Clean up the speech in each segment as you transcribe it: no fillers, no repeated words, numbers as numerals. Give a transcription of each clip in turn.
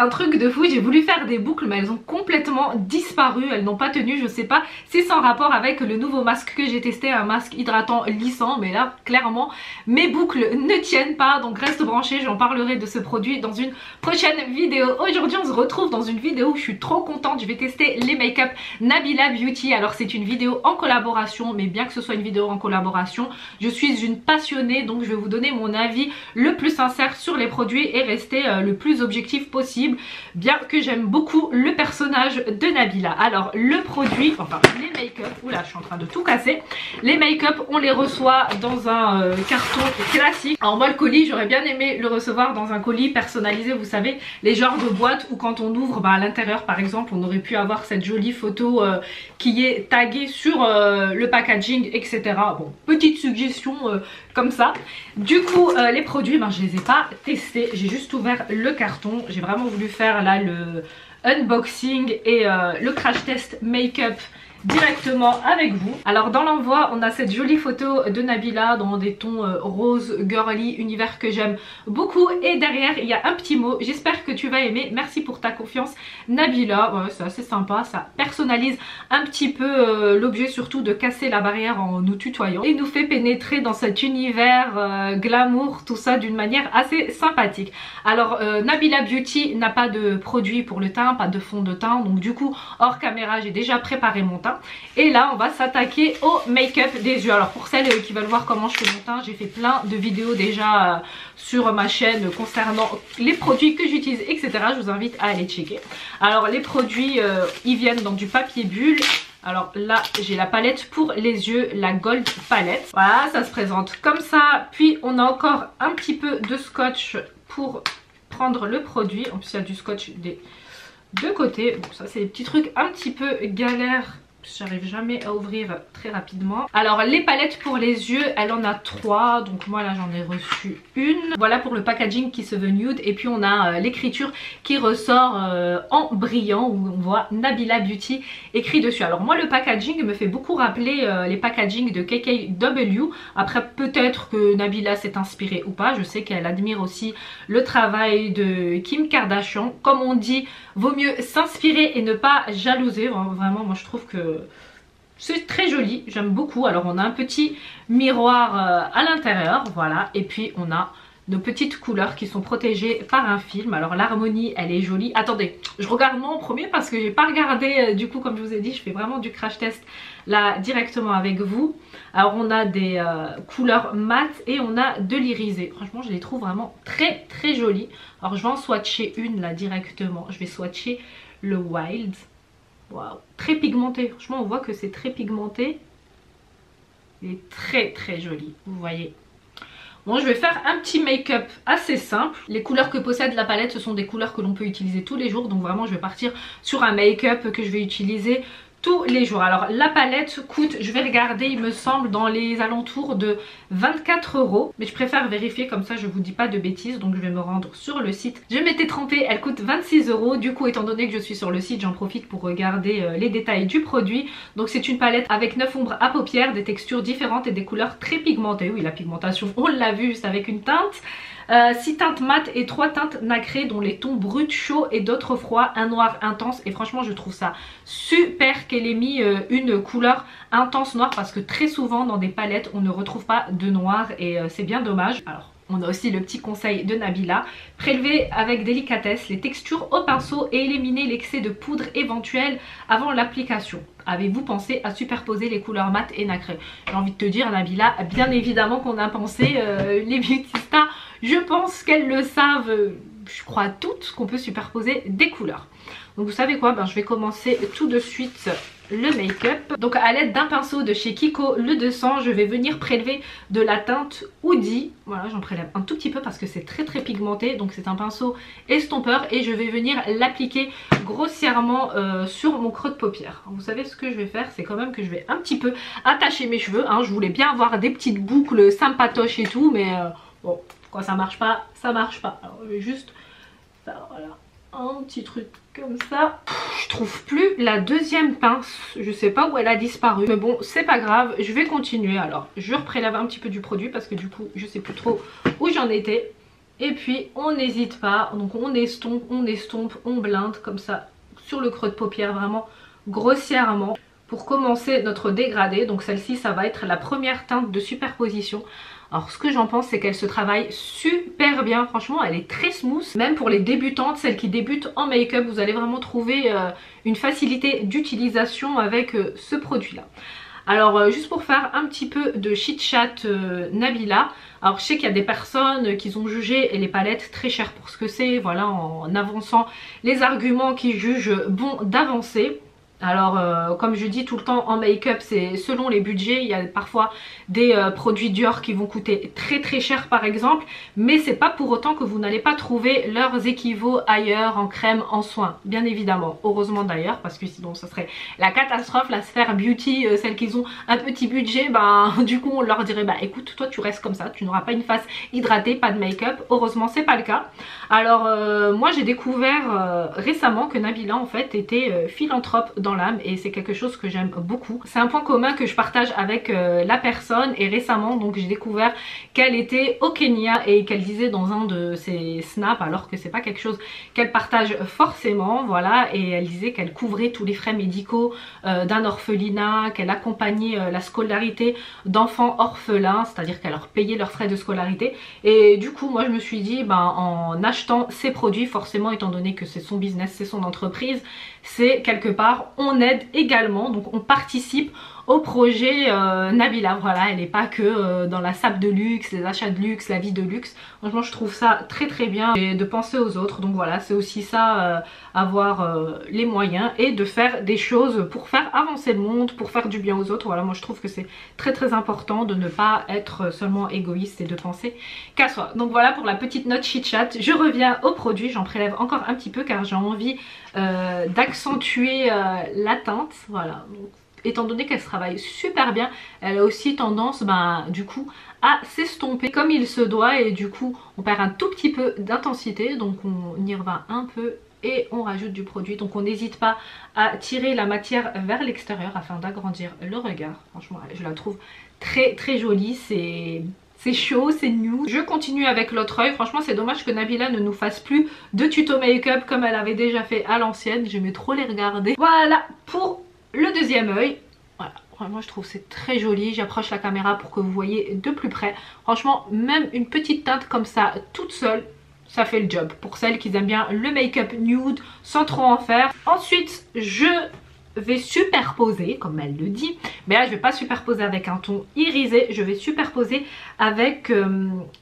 un truc de fou, j'ai voulu faire des boucles mais elles ont complètement disparu, elles n'ont pas tenu, je sais pas si c'est en rapport avec le nouveau masque que j'ai testé, un masque hydratant lissant, mais là clairement mes boucles ne tiennent pas, donc reste branché, j'en parlerai de ce produit dans une prochaine vidéo. Aujourd'hui on se retrouve dans une vidéo où je suis trop contente, je vais tester les make-up Nabila Beauty. Alors c'est une vidéo en collaboration, mais bien que ce soit une vidéo en collaboration, je suis une passionnée, donc je vais vous donner mon avis le plus sincère sur les produits et rester le plus objectif possible, bien que j'aime beaucoup le personnage de Nabila. Alors le produit, enfin les make-up, oula je suis en train de tout casser, les make-up on les reçoit dans un carton classique. Alors moi le colis j'aurais bien aimé le recevoir dans un colis personnalisé, vous savez les genres de boîtes où quand on ouvre à l'intérieur par exemple on aurait pu avoir cette jolie photo qui est taguée sur le packaging, etc. Bon, petite suggestion comme ça. Du coup les produits je les ai pas testés, j'ai juste ouvert le carton, j'ai vraiment voulu faire là le unboxing et le crash test make-up directement avec vous. Alors dans l'envoi on a cette jolie photo de Nabila dans des tons rose girly, univers que j'aime beaucoup, et derrière il y a un petit mot, j'espère que tu vas aimer, merci pour ta confiance Nabila. Ouais, c'est assez sympa, ça personnalise un petit peu l'objet, surtout de casser la barrière en nous tutoyant et nous fait pénétrer dans cet univers glamour, tout ça d'une manière assez sympathique. Alors Nabila Beauty n'a pas de produit pour le teint, pas de fond de teint, donc du coup hors caméra j'ai déjà préparé mon teint. Et là on va s'attaquer au make-up des yeux. Alors pour celles qui veulent voir comment je fais mon teint, j'ai fait plein de vidéos déjà sur ma chaîne concernant les produits que j'utilise, etc. Je vous invite à aller checker. Alors les produits ils viennent dans du papier bulle. Alors là j'ai la palette pour les yeux, la Gold Palette. Voilà, ça se présente comme ça. Puis on a encore un petit peu de scotch pour prendre le produit. En plus il y a du scotch des deux côtés. Bon ça c'est des petits trucs un petit peu galères, j'arrive jamais à ouvrir très rapidement. Alors les palettes pour les yeux, elle en a 3, donc moi là j'en ai reçu une. Voilà pour le packaging qui se veut nude, et puis on a l'écriture qui ressort en brillant où on voit Nabila Beauty écrit dessus. Alors moi le packaging me fait beaucoup rappeler les packaging de KKW. Après peut-être que Nabila s'est inspirée ou pas, je sais qu'elle admire aussi le travail de Kim Kardashian. Comme on dit, vaut mieux s'inspirer et ne pas jalouser. Vraiment moi je trouve que c'est très joli, j'aime beaucoup. Alors on a un petit miroir à l'intérieur, voilà, et puis on a nos petites couleurs qui sont protégées par un film. Alors l'harmonie elle est jolie. Attendez, je regarde moi en premier parce que j'ai pas regardé, du coup comme je vous ai dit je fais vraiment du crash test là directement avec vous. Alors on a des couleurs mat et on a de l'irisé. Franchement je les trouve vraiment très très jolies. Alors je vais en swatcher une là directement, je vais swatcher le Wild. Waouh, très pigmenté, franchement on voit que c'est très pigmenté. Il est très très joli, vous voyez. Bon, je vais faire un petit make-up assez simple. Les couleurs que possède la palette, ce sont des couleurs que l'on peut utiliser tous les jours. Donc vraiment je vais partir sur un make-up que je vais utiliser tous les jours. Alors la palette coûte, je vais regarder, il me semble dans les alentours de 24 €, mais je préfère vérifier comme ça je vous dis pas de bêtises, donc je vais me rendre sur le site. Je m'étais trompée, elle coûte 26 €. Du coup étant donné que je suis sur le site, j'en profite pour regarder les détails du produit. Donc c'est une palette avec 9 ombres à paupières, des textures différentes et des couleurs très pigmentées. Oui, la pigmentation on l'a vu, c'est avec une teinte. 6 teintes mat et 3 teintes nacrées, dont les tons bruts chauds et d'autres froids, un noir intense. Et franchement je trouve ça super qu'elle ait mis une couleur intense noire, parce que très souvent dans des palettes on ne retrouve pas de noir et c'est bien dommage. Alors on a aussi le petit conseil de Nabila, prélever avec délicatesse les textures au pinceau et éliminer l'excès de poudre éventuel avant l'application. Avez-vous pensé à superposer les couleurs mat et nacrées? J'ai envie de te dire Nabila, bien évidemment qu'on a pensé, les beauty stars, je pense qu'elles le savent, je crois toutes, qu'on peut superposer des couleurs. Donc vous savez quoi, je vais commencer tout de suite le make-up. Donc à l'aide d'un pinceau de chez Kiko le 200, je vais venir prélever de la teinte Woody. Voilà, j'en prélève un tout petit peu parce que c'est très très pigmenté. Donc c'est un pinceau estompeur et je vais venir l'appliquer grossièrement sur mon creux de paupière. Alors, vous savez ce que je vais faire, c'est quand même que je vais un petit peu attacher mes cheveux. Je voulais bien avoir des petites boucles sympatoches et tout, mais bon, quand ça marche pas, ça marche pas. Alors je vais juste faire voilà, un petit truc comme ça. Je trouve plus la deuxième pince, je sais pas où elle a disparu, mais bon c'est pas grave, je vais continuer. Alors je reprélève un petit peu du produit parce que du coup je sais plus trop où j'en étais. Et puis on n'hésite pas, donc on estompe, on blinde comme ça sur le creux de paupière vraiment grossièrement. Pour commencer notre dégradé, donc celle-ci ça va être la première teinte de superposition. Alors ce que j'en pense c'est qu'elle se travaille super bien, franchement elle est très smooth. Même pour les débutantes, celles qui débutent en make-up, vous allez vraiment trouver une facilité d'utilisation avec ce produit là. Alors juste pour faire un petit peu de chit-chat Nabila, alors je sais qu'il y a des personnes qui ont jugé les palettes très chères pour ce que c'est, voilà, en avançant les arguments qui jugent bon d'avancer. Alors comme je dis tout le temps en make-up c'est selon les budgets, il y a parfois des produits Dior qui vont coûter très très cher par exemple, mais c'est pas pour autant que vous n'allez pas trouver leurs équivaux ailleurs en crème, en soins, bien évidemment, heureusement d'ailleurs parce que sinon ça serait la catastrophe, la sphère beauty, celles qui ont un petit budget, ben du coup on leur dirait bah écoute toi tu restes comme ça, tu n'auras pas une face hydratée, pas de make-up, heureusement c'est pas le cas. Alors moi j'ai découvert récemment que Nabila en fait était philanthrope dans l'âme et c'est quelque chose que j'aime beaucoup. C'est un point commun que je partage avec la personne et récemment donc j'ai découvert qu'elle était au Kenya et qu'elle disait dans un de ses snaps, alors que c'est pas quelque chose qu'elle partage forcément, voilà, et elle disait qu'elle couvrait tous les frais médicaux d'un orphelinat, qu'elle accompagnait la scolarité d'enfants orphelins, c'est-à-dire qu'elle leur payait leurs frais de scolarité. Et du coup moi je me suis dit ben en achetant ces produits, forcément étant donné que c'est son business, c'est son entreprise, c'est quelque part on aide également, donc on participe au projet Nabila. Voilà, elle n'est pas que dans la sape de luxe, les achats de luxe, la vie de luxe. Franchement je trouve ça très très bien et de penser aux autres. Donc voilà, c'est aussi ça, avoir les moyens et de faire des choses pour faire avancer le monde, pour faire du bien aux autres. Voilà, moi je trouve que c'est très très important de ne pas être seulement égoïste et de penser qu'à soi. Donc voilà pour la petite note chit chat. Je reviens au produit, j'en prélève encore un petit peu car j'ai envie d'accentuer la teinte. Voilà, donc étant donné qu'elle se travaille super bien, elle a aussi tendance du coup à s'estomper comme il se doit et du coup on perd un tout petit peu d'intensité, donc on y revient un peu et on rajoute du produit. Donc on n'hésite pas à tirer la matière vers l'extérieur afin d'agrandir le regard. Franchement je la trouve très très jolie, c'est chaud, c'est new. Je continue avec l'autre œil. Franchement c'est dommage que Nabila ne nous fasse plus de tuto make-up comme elle avait déjà fait à l'ancienne. J'aimais trop les regarder. Voilà pour le deuxième œil. Voilà, vraiment je trouve c'est très joli. J'approche la caméra pour que vous voyez de plus près. Franchement même une petite teinte comme ça toute seule, ça fait le job pour celles qui aiment bien le make-up nude sans trop en faire. Ensuite je vais superposer comme elle le dit, mais là je vais pas superposer avec un ton irisé, je vais superposer avec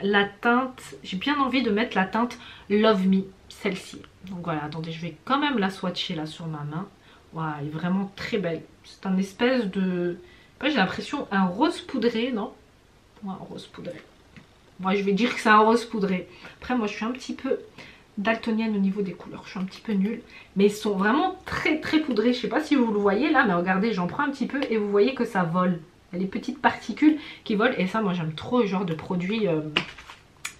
la teinte, j'ai bien envie de mettre la teinte Love Me, celle-ci. Donc voilà, attendez, je vais quand même la swatcher là sur ma main. Waouh, elle est vraiment très belle. C'est un espèce de... j'ai l'impression un rose poudré, non? Ouais, un rose poudré. Moi je vais dire que c'est un rose poudré. Après moi je suis un petit peu daltonienne au niveau des couleurs, je suis un petit peu nulle. Mais ils sont vraiment très très poudrés. Je sais pas si vous le voyez là, mais regardez, j'en prends un petit peu et vous voyez que ça vole. Il y a des petites particules qui volent et ça moi j'aime trop le genre de produits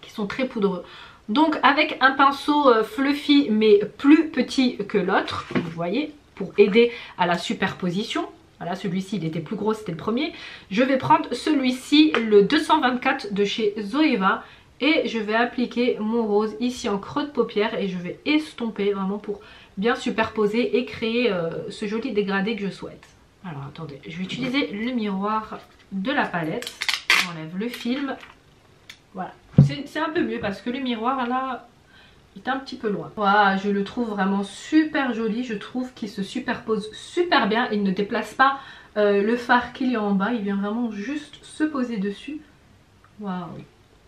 qui sont très poudreux. Donc avec un pinceau fluffy mais plus petit que l'autre, vous voyez, pour aider à la superposition. Voilà, celui-ci il était plus gros, c'était le premier. Je vais prendre celui-ci, le 224 de chez Zoeva. Et je vais appliquer mon rose ici en creux de paupière et je vais estomper vraiment pour bien superposer et créer ce joli dégradé que je souhaite. Alors attendez, je vais utiliser le miroir de la palette. J'enlève le film. Voilà, c'est un peu mieux parce que le miroir là est un petit peu loin. Voilà, je le trouve vraiment super joli. Je trouve qu'il se superpose super bien. Il ne déplace pas le fard qu'il y a en bas. Il vient vraiment juste se poser dessus. Waouh,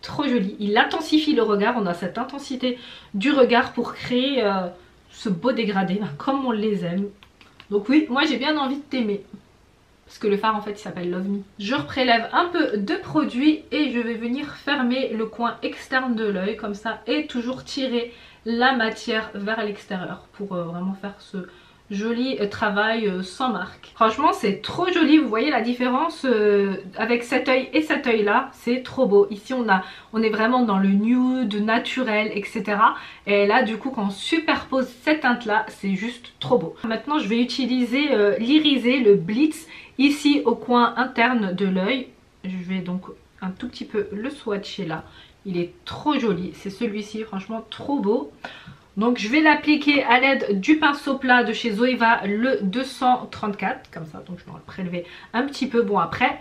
trop joli. Il intensifie le regard. On a cette intensité du regard pour créer ce beau dégradé comme on les aime. Donc oui, moi j'ai bien envie de t'aimer. Parce que le fard en fait il s'appelle Love Me. Je prélève un peu de produit et je vais venir fermer le coin externe de l'œil comme ça et toujours tirer la matière vers l'extérieur pour vraiment faire ce joli travail sans marque. Franchement c'est trop joli, vous voyez la différence avec cet œil et cet œil là, c'est trop beau. Ici on est vraiment dans le nude, naturel, etc. Et là du coup quand on superpose cette teinte là, c'est juste trop beau. Maintenant je vais utiliser l'irisé, le Blitz, ici au coin interne de l'œil. Je vais donc un tout petit peu le swatcher là. Il est trop joli, c'est celui-ci, franchement trop beau. Donc je vais l'appliquer à l'aide du pinceau plat de chez Zoeva, le 234, comme ça. Donc je vais le prélever un petit peu. Bon après,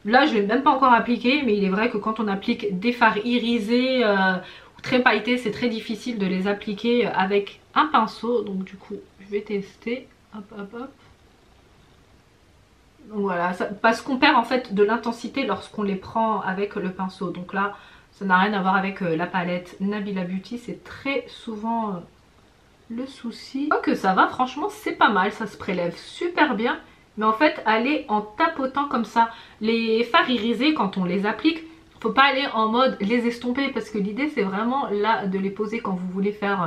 là je ne l'ai même pas encore appliqué, mais il est vrai que quand on applique des fards irisés ou très pailletés, c'est très difficile de les appliquer avec un pinceau. Donc du coup, je vais tester. Hop, hop, hop. Donc voilà, parce qu'on perd en fait de l'intensité lorsqu'on les prend avec le pinceau. Donc là, ça n'a rien à voir avec la palette Nabila Beauty, c'est très souvent le souci. Que ça va, franchement c'est pas mal, ça se prélève super bien. Mais en fait, aller en tapotant comme ça, les fards irisés quand on les applique, faut pas aller en mode les estomper parce que l'idée c'est vraiment là de les poser quand vous voulez faire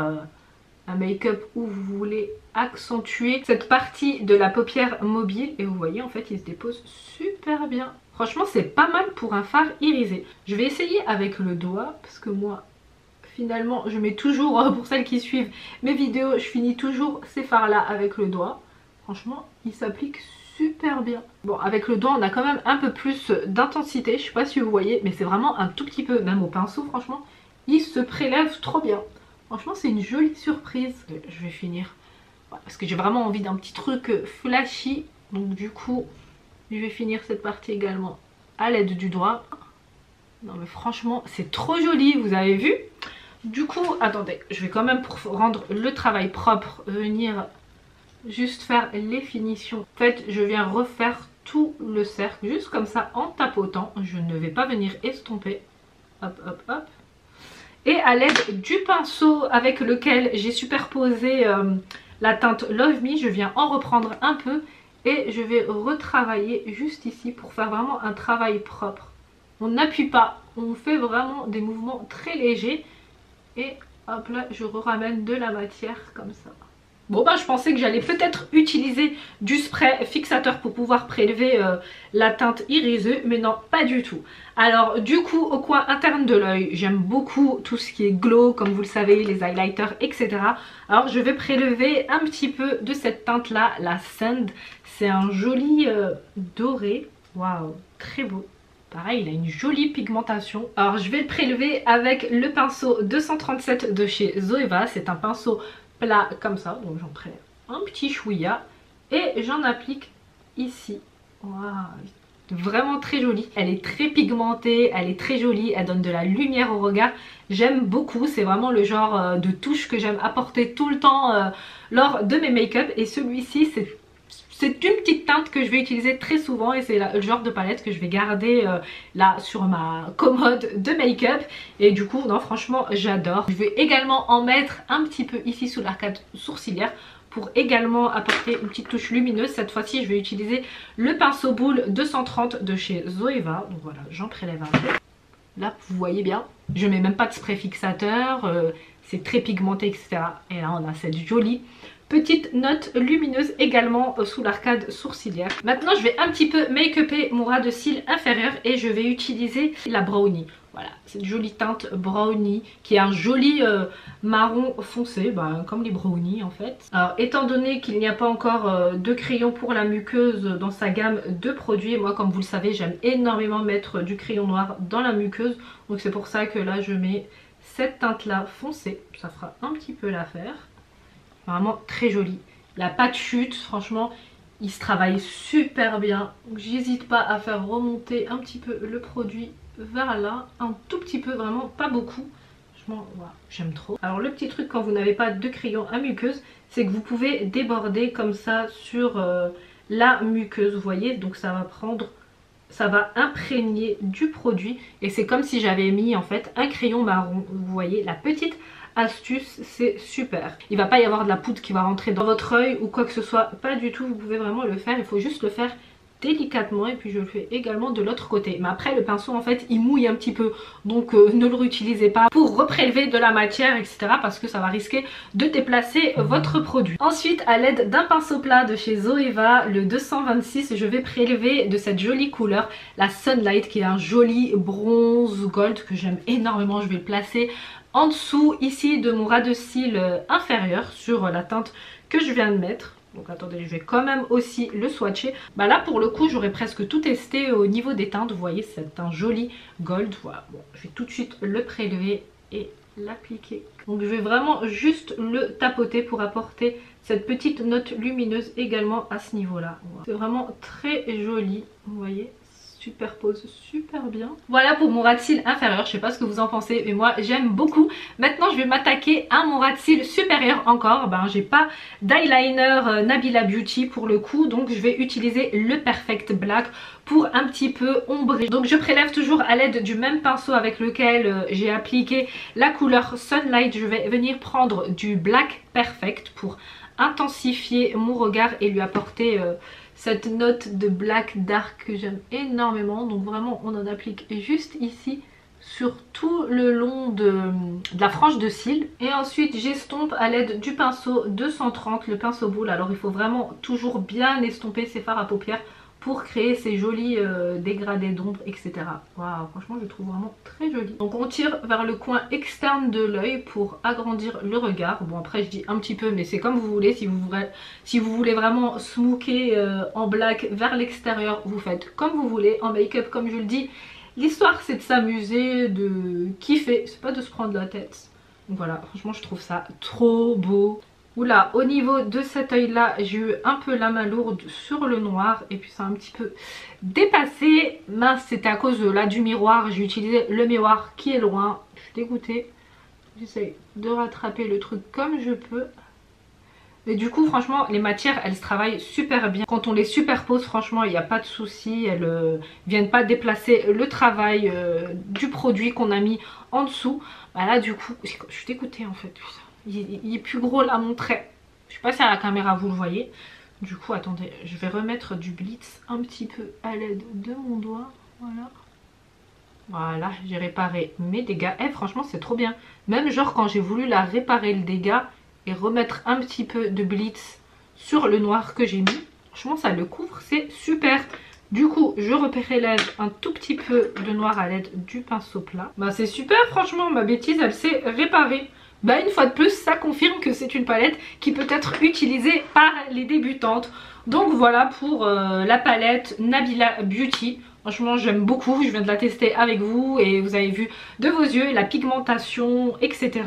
un make-up où vous voulez accentuer cette partie de la paupière mobile. Et vous voyez en fait il se dépose super bien. Franchement c'est pas mal pour un fard irisé. Je vais essayer avec le doigt parce que moi finalement je mets toujours, pour celles qui suivent mes vidéos, je finis toujours ces fards là avec le doigt. Franchement il s'applique super bien. Bon avec le doigt on a quand même un peu plus d'intensité, je sais pas si vous voyez, mais c'est vraiment un tout petit peu, même au pinceau franchement, il se prélève trop bien. Franchement c'est une jolie surprise. Je vais finir parce que j'ai vraiment envie d'un petit truc flashy. Donc du coup je vais finir cette partie également à l'aide du doigt. Non mais franchement c'est trop joli, vous avez vu. Du coup attendez, je vais quand même pour rendre le travail propre venir juste faire les finitions. En fait je viens refaire tout le cercle juste comme ça en tapotant. Je ne vais pas venir estomper. Hop hop hop. Et à l'aide du pinceau avec lequel j'ai superposé la teinte Love Me, je viens en reprendre un peu et je vais retravailler juste ici pour faire vraiment un travail propre. On n'appuie pas, on fait vraiment des mouvements très légers et hop là je ramène de la matière comme ça. Bon bah je pensais que j'allais peut-être utiliser du spray fixateur pour pouvoir prélever la teinte irisée, mais non pas du tout. Alors du coup au coin interne de l'œil, j'aime beaucoup tout ce qui est glow comme vous le savez, les highlighters etc. Alors je vais prélever un petit peu de cette teinte là, la Sand. C'est un joli doré, waouh très beau. Pareil, il a une jolie pigmentation. Alors je vais le prélever avec le pinceau 237 de chez Zoeva. C'est un pinceau plat comme ça, donc j'en prélève un petit chouïa et j'en applique ici. Waouh, vraiment très jolie. Elle est très pigmentée, elle est très jolie, elle donne de la lumière au regard. J'aime beaucoup, c'est vraiment le genre de touche que j'aime apporter tout le temps lors de mes make-up. Et celui-ci c'est une petite teinte que je vais utiliser très souvent et c'est le genre de palette que je vais garder là sur ma commode de make-up. Et du coup non franchement j'adore. Je vais également en mettre un petit peu ici sous l'arcade sourcilière pour également apporter une petite touche lumineuse. Cette fois-ci je vais utiliser le pinceau boule 230 de chez Zoeva. Donc voilà, j'en prélève un peu. Là vous voyez bien, je mets même pas de spray fixateur, c'est très pigmenté etc. Et là on a cette jolie petite note lumineuse également sous l'arcade sourcilière. Maintenant je vais un petit peu make-upper mon ras de cils inférieur et je vais utiliser la Brownie. Voilà, cette jolie teinte Brownie qui est un joli marron foncé, bah, comme les brownies en fait. Alors étant donné qu'il n'y a pas encore de crayon pour la muqueuse dans sa gamme de produits, moi comme vous le savez j'aime énormément mettre du crayon noir dans la muqueuse. Donc c'est pour ça que là je mets cette teinte là foncée, ça fera un petit peu l'affaire. Vraiment très joli. Il n'a pas de chute, franchement il se travaille super bien. Donc j'hésite pas à faire remonter un petit peu le produit vers là, un tout petit peu, vraiment pas beaucoup. Franchement voilà, j'aime trop. Alors le petit truc quand vous n'avez pas de crayon à muqueuse, c'est que vous pouvez déborder comme ça sur la muqueuse, vous voyez. Donc ça va prendre, ça va imprégner du produit et c'est comme si j'avais mis en fait un crayon marron, vous voyez la petite astuce, c'est super. Il va pas y avoir de la poudre qui va rentrer dans votre œil ou quoi que ce soit, pas du tout. Vous pouvez vraiment le faire, il faut juste le faire délicatement et puis je le fais également de l'autre côté. Mais après le pinceau en fait il mouille un petit peu, donc ne le réutilisez pas pour reprélever de la matière etc. parce que ça va risquer de déplacer votre produit. Ensuite à l'aide d'un pinceau plat de chez Zoeva, le 226, je vais prélever de cette jolie couleur la Sunlight qui est un joli bronze gold que j'aime énormément. Je vais le placer en dessous ici de mon ras de cils inférieur sur la teinte que je viens de mettre. Donc attendez, je vais quand même aussi le swatcher. Bah là pour le coup j'aurais presque tout testé au niveau des teintes. Vous voyez c'est un joli gold. Voilà, bon, je vais tout de suite le prélever et l'appliquer. Donc je vais vraiment juste le tapoter pour apporter cette petite note lumineuse également à ce niveau là. C'est vraiment très joli, vous voyez, superpose super bien. Voilà pour mon ras de cils inférieur, je sais pas ce que vous en pensez mais moi j'aime beaucoup. Maintenant je vais m'attaquer à mon ras de cils supérieur encore. Ben j'ai pas d'eyeliner Nabila Beauty pour le coup, donc je vais utiliser le Perfect Black pour un petit peu ombrer. Donc je prélève toujours à l'aide du même pinceau avec lequel j'ai appliqué la couleur Sunlight. Je vais venir prendre du Black Perfect pour intensifier mon regard et lui apporter cette note de black dark que j'aime énormément. Donc vraiment on en applique juste ici sur tout le long de la frange de cils. Et ensuite j'estompe à l'aide du pinceau 230, le pinceau boule. Alors il faut vraiment toujours bien estomper ses fards à paupières pour créer ces jolis dégradés d'ombre, etc. Waouh, franchement je le trouve vraiment très joli. Donc on tire vers le coin externe de l'œil pour agrandir le regard. Bon après je dis un petit peu mais c'est comme vous voulez. Si vous voulez vraiment smooker en black vers l'extérieur, vous faites comme vous voulez. En make-up comme je le dis, l'histoire c'est de s'amuser, de kiffer, c'est pas de se prendre la tête. Donc voilà, franchement je trouve ça trop beau. Oula, au niveau de cet œil là j'ai eu un peu la main lourde sur le noir et puis ça a un petit peu dépassé. Mince, c'était à cause de là du miroir, j'ai utilisé le miroir qui est loin, je suis dégoûtée. J'essaye de rattraper le truc comme je peux. Mais du coup franchement les matières elles se travaillent super bien. Quand on les superpose franchement il n'y a pas de souci. Elles viennent pas déplacer le travail du produit qu'on a mis en dessous. Bah là du coup je suis dégoûtée en fait. Il est plus gros là mon trait. Je sais pas si à la caméra vous le voyez. Du coup attendez, je vais remettre du blitz un petit peu à l'aide de mon doigt. Voilà. Voilà, j'ai réparé mes dégâts. Eh franchement c'est trop bien. Même genre quand j'ai voulu la réparer le dégât et remettre un petit peu de blitz sur le noir que j'ai mis, franchement ça le couvre, c'est super. Du coup je repérélève un tout petit peu de noir à l'aide du pinceau plat. Bah c'est super franchement, ma bêtise elle s'est réparée. Bah une fois de plus ça confirme que c'est une palette qui peut être utilisée par les débutantes. Donc voilà pour la palette Nabila Beauty. Franchement j'aime beaucoup, je viens de la tester avec vous et vous avez vu de vos yeux la pigmentation etc.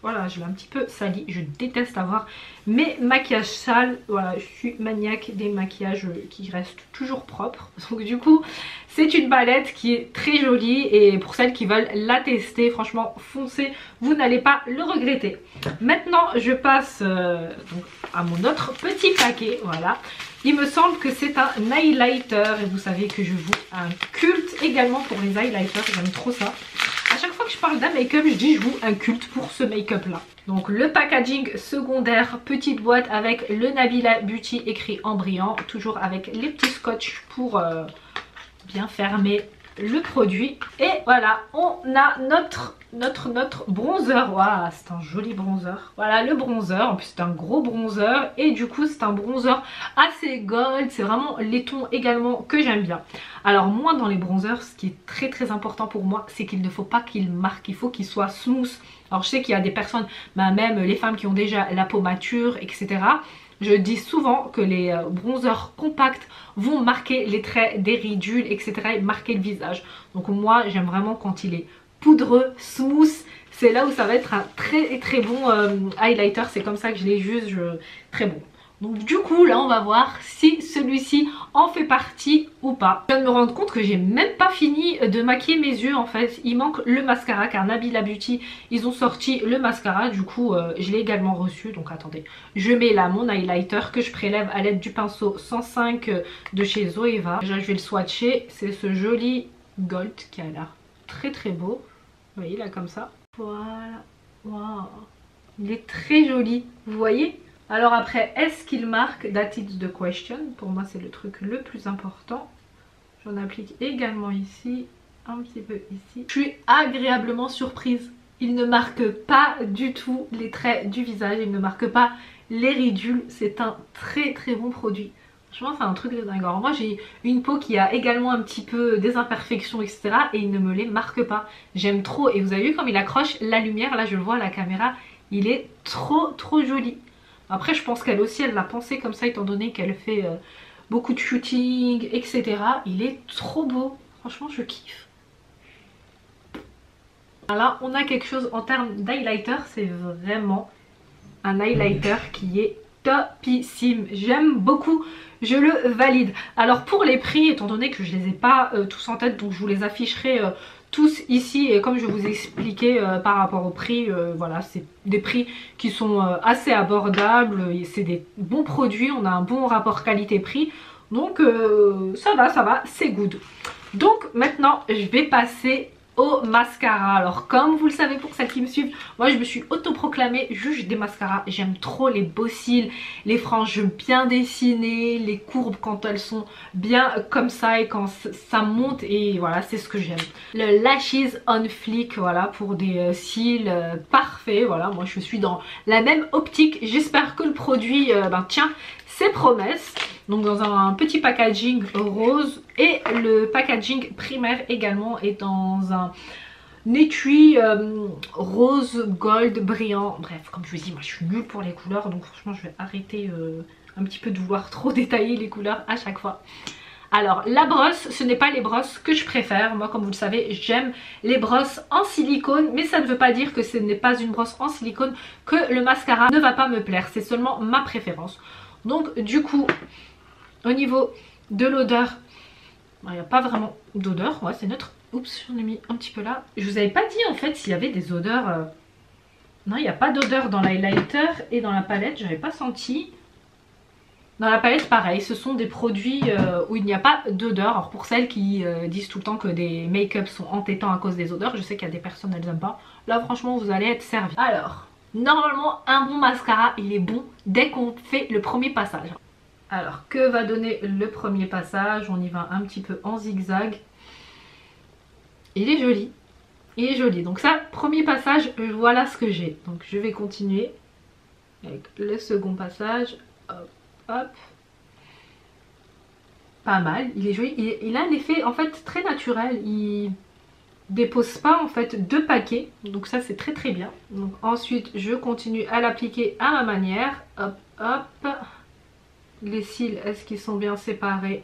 Voilà, je l'ai un petit peu sali, je déteste avoir mes maquillages sales. Voilà, je suis maniaque des maquillages qui restent toujours propres. Donc du coup c'est une palette qui est très jolie et pour celles qui veulent la tester, franchement foncez, vous n'allez pas le regretter. Maintenant je passe donc à mon autre petit paquet, voilà. Il me semble que c'est un highlighter et vous savez que je voue un culte également pour les highlighters, j'aime trop ça. À chaque fois que je parle d'un make-up, je dis je voue un culte pour ce make-up là. Donc le packaging secondaire, petite boîte avec le Nabila Beauty écrit en brillant, toujours avec les petits scotch pour bien fermer le produit. Et voilà, on a notre bronzer. Waouh, c'est un joli bronzer. Voilà le bronzer, en plus c'est un gros bronzer et du coup c'est un bronzer assez gold. C'est vraiment les tons également que j'aime bien. Alors moi dans les bronzers, ce qui est très important pour moi, c'est qu'il ne faut pas qu'il marque, il faut qu'il soit smooth. Alors je sais qu'il y a des personnes, bah, même les femmes qui ont déjà la peau mature etc. Je dis souvent que les bronzers compacts vont marquer les traits des ridules, etc. et marquer le visage. Donc moi j'aime vraiment quand il est poudreux, smooth. C'est là où ça va être un très bon highlighter. C'est comme ça que je les juge, très bon. Donc du coup là on va voir si celui-ci en fait partie ou pas. Je viens de me rendre compte que j'ai même pas fini de maquiller mes yeux en fait. Il manque le mascara car Nabila Beauty ils ont sorti le mascara. Du coup je l'ai également reçu. Donc attendez, je mets là mon highlighter que je prélève à l'aide du pinceau 105 de chez Zoeva. Déjà je vais le swatcher. C'est ce joli gold qui a l'air très beau. Vous voyez là comme ça. Voilà. Waouh. Il est très joli. Vous voyez? Alors après, est-ce qu'il marque? That is the question. Pour moi, c'est le truc le plus important. J'en applique également ici, un petit peu ici. Je suis agréablement surprise. Il ne marque pas du tout les traits du visage. Il ne marque pas les ridules. C'est un très bon produit. Franchement, c'est un truc de dingue. Alors moi, j'ai une peau qui a également un petit peu des imperfections, etc. Et il ne me les marque pas. J'aime trop. Et vous avez vu comme il accroche la lumière. Là, je le vois à la caméra. Il est trop joli. Après je pense qu'elle aussi elle l'a pensé comme ça étant donné qu'elle fait beaucoup de shooting etc. Il est trop beau, franchement je kiffe. Là on a quelque chose en termes d'highlighter, c'est vraiment un highlighter qui est topissime, j'aime beaucoup, je le valide. Alors pour les prix, étant donné que je les ai pas tous en tête, donc je vous les afficherai tous ici, et comme je vous ai expliqué par rapport au prix, voilà, c'est des prix qui sont assez abordables, c'est des bons produits, on a un bon rapport qualité-prix, donc ça va, c'est good. Donc maintenant je vais passer au mascara. Alors comme vous le savez pour celles qui me suivent, moi je me suis autoproclamée juge des mascaras. J'aime trop les beaux cils, les franges bien dessinées, les courbes quand elles sont bien comme ça et quand ça monte, et voilà, c'est ce que j'aime. Le Lashes on Fleek, voilà, pour des cils parfaits. Voilà, moi je suis dans la même optique. J'espère que le produit tient ses promesses. Donc dans un petit packaging rose, et le packaging primaire également est dans un étui rose gold brillant. Bref, comme je vous dis, moi je suis nulle pour les couleurs, donc franchement je vais arrêter un petit peu de vouloir trop détailler les couleurs à chaque fois. Alors la brosse, ce n'est pas les brosses que je préfère. Moi comme vous le savez, j'aime les brosses en silicone, mais ça ne veut pas dire que ce n'est pas une brosse en silicone que le mascara ne va pas me plaire. C'est seulement ma préférence. Donc du coup, au niveau de l'odeur, il n'y a pas vraiment d'odeur, ouais c'est neutre. Oups, j'en ai mis un petit peu là. Je vous avais pas dit en fait s'il y avait des odeurs. Non, il n'y a pas d'odeur dans l'highlighter et dans la palette, j'avais pas senti. Dans la palette pareil, ce sont des produits où il n'y a pas d'odeur. Alors pour celles qui disent tout le temps que des make-up sont entêtants à cause des odeurs, je sais qu'il y a des personnes elles n'aiment pas. Là franchement vous allez être servi. Alors, normalement un bon mascara il est bon dès qu'on fait le premier passage. Alors que va donner le premier passage? On y va un petit peu en zigzag. Il est joli. Il est joli. Donc ça, premier passage, voilà ce que j'ai. Donc je vais continuer avec le second passage. Hop, hop. Pas mal. Il est joli. Il a un effet en fait très naturel. Il dépose pas en fait de paquets. Donc ça c'est très très bien. Donc ensuite je continue à l'appliquer à ma manière. Hop, hop. Les cils, est-ce qu'ils sont bien séparés?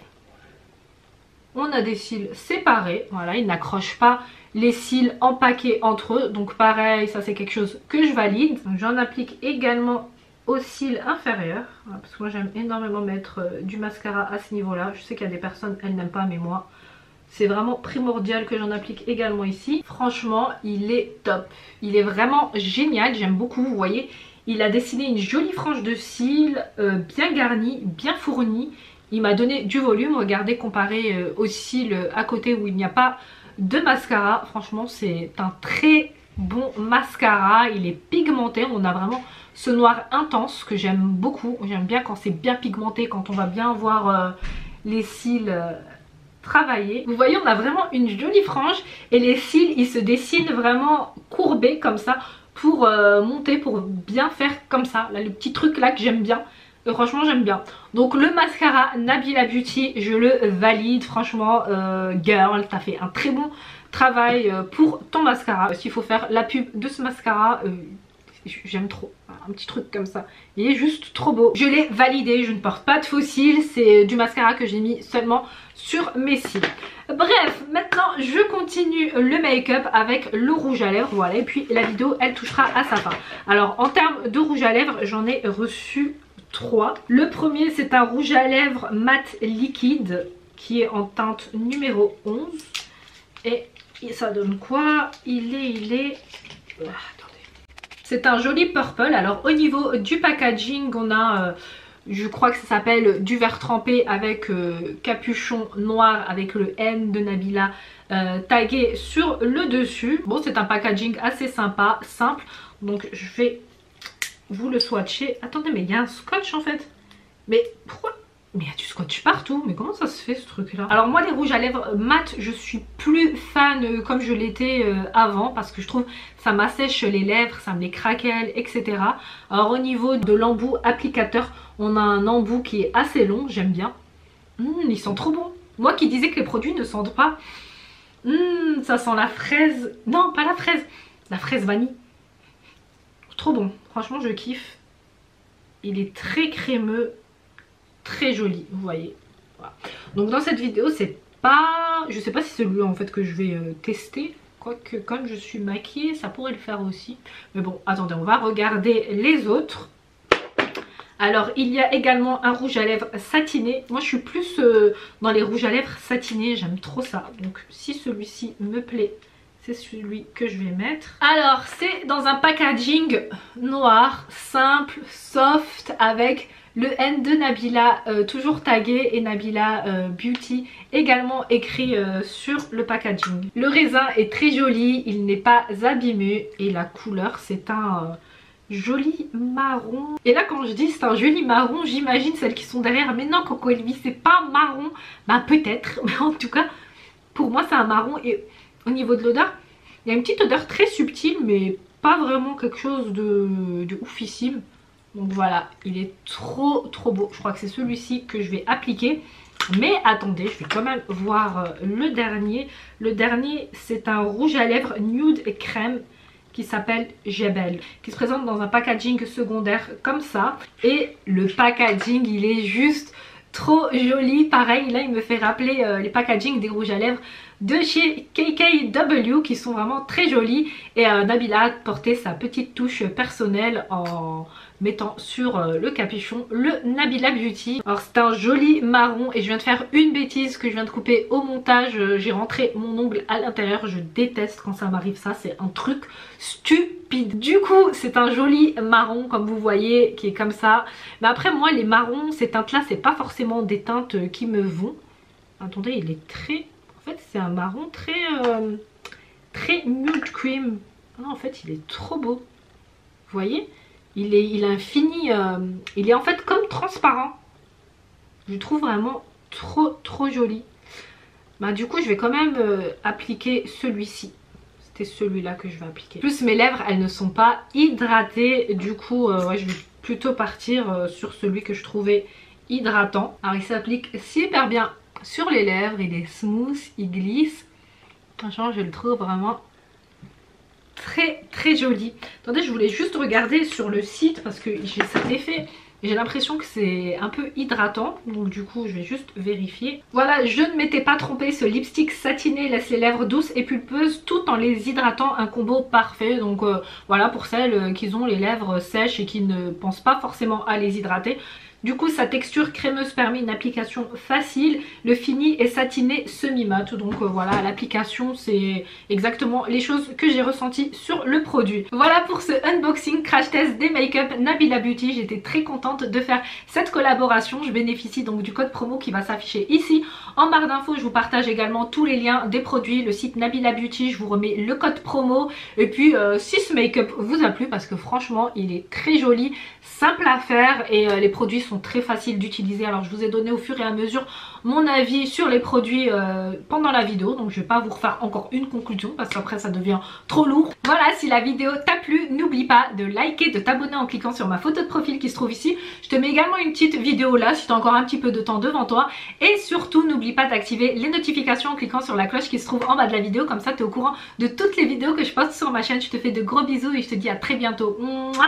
On a des cils séparés, voilà, ils n'accrochent pas les cils en paquet entre eux. Donc pareil, ça c'est quelque chose que je valide. J'en applique également aux cils inférieurs, voilà, parce que moi j'aime énormément mettre du mascara à ce niveau-là. Je sais qu'il y a des personnes, elles n'aiment pas, mais moi c'est vraiment primordial que j'en applique également ici. Franchement, il est top. Il est vraiment génial, j'aime beaucoup, vous voyez. Il a dessiné une jolie frange de cils, bien garnie, bien fournie. Il m'a donné du volume, regardez, comparé aux cils à côté où il n'y a pas de mascara. Franchement, c'est un très bon mascara. Il est pigmenté, on a vraiment ce noir intense que j'aime beaucoup. J'aime bien quand c'est bien pigmenté, quand on va bien voir les cils travaillés. Vous voyez, on a vraiment une jolie frange et les cils, ils se dessinent vraiment courbés comme ça, pour monter, pour bien faire comme ça, là, le petit truc là que j'aime bien. Franchement j'aime bien. Donc le mascara Nabila Beauty, je le valide. Franchement girl, t'as fait un très bon travail pour ton mascara. S'il faut faire la pub de ce mascara, j'aime trop. Un petit truc comme ça, il est juste trop beau. Je l'ai validé, je ne porte pas de faux cils. C'est du mascara que j'ai mis seulement sur mes cils. Bref, maintenant je continue le make-up avec le rouge à lèvres. Voilà, et puis la vidéo elle touchera à sa fin. Alors en termes de rouge à lèvres, j'en ai reçu 3. Le premier c'est un rouge à lèvres mat liquide qui est en teinte numéro 11. Et ça donne quoi? Il est... C'est un joli purple. Alors au niveau du packaging, on a, je crois que ça s'appelle du vert trempé avec capuchon noir avec le N de Nabila tagué sur le dessus. Bon, c'est un packaging assez sympa, simple. Donc je vais vous le swatcher. Attendez, mais il y a un scotch en fait. Mais pourquoi? Mais il y a du scotch partout, mais comment ça se fait ce truc là? Alors moi les rouges à lèvres mat, je suis plus fan comme je l'étais avant, parce que je trouve ça m'assèche les lèvres, ça me les craquelle, etc. Alors au niveau de l'embout applicateur, on a un embout qui est assez long, j'aime bien. Ils sont trop bons. Moi qui disais que les produits ne sentent pas, ça sent la fraise, non pas la fraise vanille. Trop bon, franchement je kiffe. il est très crémeux, très joli, vous voyez. Voilà. Donc dans cette vidéo c'est pas, je sais pas si c'est celui en fait que je vais tester. Quoique comme je suis maquillée ça pourrait le faire aussi. Mais bon attendez, on va regarder les autres. Alors il y a également un rouge à lèvres satiné. Moi je suis plus dans les rouges à lèvres satinés, j'aime trop ça. Donc si celui-ci me plaît, c'est celui que je vais mettre. Alors c'est dans un packaging noir, simple, soft, avec le N de Nabila toujours tagué et Nabila Beauty également écrit sur le packaging. Le raisin est très joli, il n'est pas abîmé et la couleur c'est un joli marron. Et là quand je dis c'est un joli marron, j'imagine celles qui sont derrière. Mais non Coco Elvie, c'est pas marron. Bah peut-être, mais en tout cas pour moi c'est un marron. Et au niveau de l'odeur, il y a une petite odeur très subtile mais pas vraiment quelque chose de oufissime. Donc voilà, il est trop beau. Je crois que c'est celui-ci que je vais appliquer. Mais attendez, je vais quand même voir le dernier. Le dernier c'est un rouge à lèvres nude et crème qui s'appelle Jebel, qui se présente dans un packaging secondaire comme ça. Et le packaging il est juste trop joli. Pareil là il me fait rappeler les packagings des rouges à lèvres de chez KKW qui sont vraiment très jolis. Et Nabila a porté sa petite touche personnelle en mettant sur le capuchon le Nabila Beauty. Alors c'est un joli marron et je viens de faire une bêtise que je viens de couper au montage. J'ai rentré mon ongle à l'intérieur, je déteste quand ça m'arrive ça, c'est un truc stupide. Du coup c'est un joli marron comme vous voyez qui est comme ça. Mais après moi les marrons, ces teintes là c'est pas forcément des teintes qui me vont. Attendez, il est très... En fait c'est un marron très nude cream. Non, en fait il est trop beau. Vous voyez, il a un fini, il est en fait comme transparent. Je le trouve vraiment trop joli. Bah du coup je vais quand même appliquer celui-ci. C'était celui-là que je vais appliquer. Plus mes lèvres elles ne sont pas hydratées. Du coup ouais, je vais plutôt partir sur celui que je trouvais hydratant. Alors il s'applique super bien sur les lèvres, il est smooth, il glisse. Franchement je le trouve vraiment très joli. Attendez, je voulais juste regarder sur le site parce que j'ai cet effet, j'ai l'impression que c'est un peu hydratant, donc du coup je vais juste vérifier. Voilà, je ne m'étais pas trompée, ce lipstick satiné laisse les lèvres douces et pulpeuses tout en les hydratant, un combo parfait. Donc voilà, pour celles qui ont les lèvres sèches et qui ne pensent pas forcément à les hydrater. Du coup sa texture crémeuse permet une application facile. Le fini est satiné semi-mat. Donc voilà, l'application c'est exactement les choses que j'ai ressenties sur le produit. Voilà pour ce unboxing crash test des make-up Nabila Beauty. J'étais très contente de faire cette collaboration. Je bénéficie donc du code promo qui va s'afficher ici en barre d'infos. Je vous partage également tous les liens des produits, le site Nabila Beauty. Je vous remets le code promo. Et puis si ce make-up vous a plu, parce que franchement il est très joli, simple à faire et les produits sont très faciles d'utiliser. Alors je vous ai donné au fur et à mesure mon avis sur les produits pendant la vidéo, donc je vais pas vous refaire encore une conclusion parce qu'après ça devient trop lourd. Voilà, si la vidéo t'a plu, n'oublie pas de liker, de t'abonner en cliquant sur ma photo de profil qui se trouve ici. Je te mets également une petite vidéo là si tu as encore un petit peu de temps devant toi. Et surtout n'oublie pas d'activer les notifications en cliquant sur la cloche qui se trouve en bas de la vidéo, comme ça tu es au courant de toutes les vidéos que je poste sur ma chaîne. Je te fais de gros bisous et je te dis à très bientôt. Mouah.